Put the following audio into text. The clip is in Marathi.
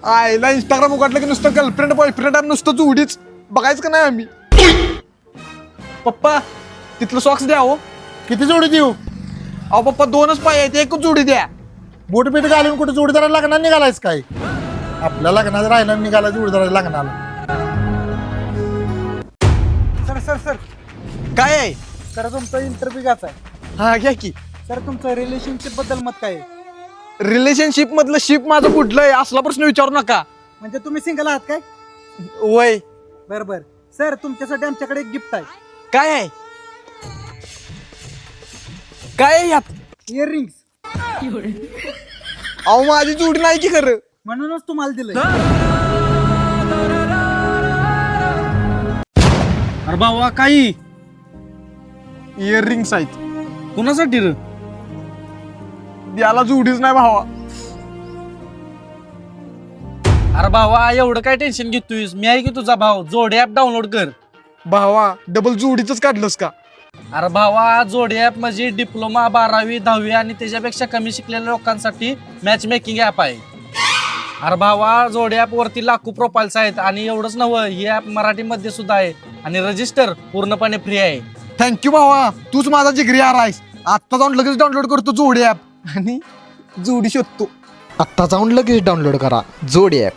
आईला इंस्टाग्राम उघडलं की नुसतं गर्लफ्रेंड बॉयफ्रेंड आणि नुसतं जोडीच बघायचं का नाही आम्ही. पप्पा तिथलं सॉक्स द्या हो. किती जोडी देऊ? अहो पप्पा 2च पाय आहेत, एकच जोडी द्या. बोटपीट घालून कुठे जोडीदाराला लग्नाला निघालायस काय? आपल्या लग्नात राहिला निघाला जोडीदाराला लग्नाला. सर सर सर काय आहे? सर तुमचा इंटरव्ह्यू घ्यायचा आहे. हा घ्या की. सर तुमचं रिलेशनशिप बद्दल मत काय आहे? रिलेशनशिप मधलं शिप माझं कुठलं आहे असला प्रश्न विचारू नका. म्हणजे तुम्ही सिंगल आहात काय? वय बरं बरं सर तुमच्यासाठी आमच्याकडे एक गिफ्ट आहे. काय आहे? काय आहे यात? इयरिंग्स. अहो माझी जोडी नाही की खरं. म्हणूनच तुम्हाला दिलंय. अरे बाबा काही इयरिंग्स आहेत. कुणासाठी रे? याला जोडीच नाही भावा. अरे भावा एवढं काय टेन्शन घेतोयस? मी आहे की तुझा भाव. जोडी ऍप डाउनलोड कर. भावा डबल जोडीच काढलंस का? अरे भावा जोडी ऍप म्हणजे डिप्लोमा 12वी 10वी आणि त्याच्यापेक्षा कमी शिकलेल्या लोकांसाठी मॅच मेकिंग ऍप आहे. अरे भावा जोडी ऍप वरती लाखो प्रोफाइल्स आहेत आणि एवढंच नव्हं ही ऍप मराठीमध्ये सुद्धा आहे आणि रजिस्टर पूर्णपणे फ्री आहे. थँक्यू भावा, तूच माझा जिगरी यार आहेस. आत्ता जाऊन लगेच डाउनलोड करतो जोडी ऍप आणि जोडी शोधतो. आत्ता जाऊन लगेच डाउनलोड करा जोडी ॲप.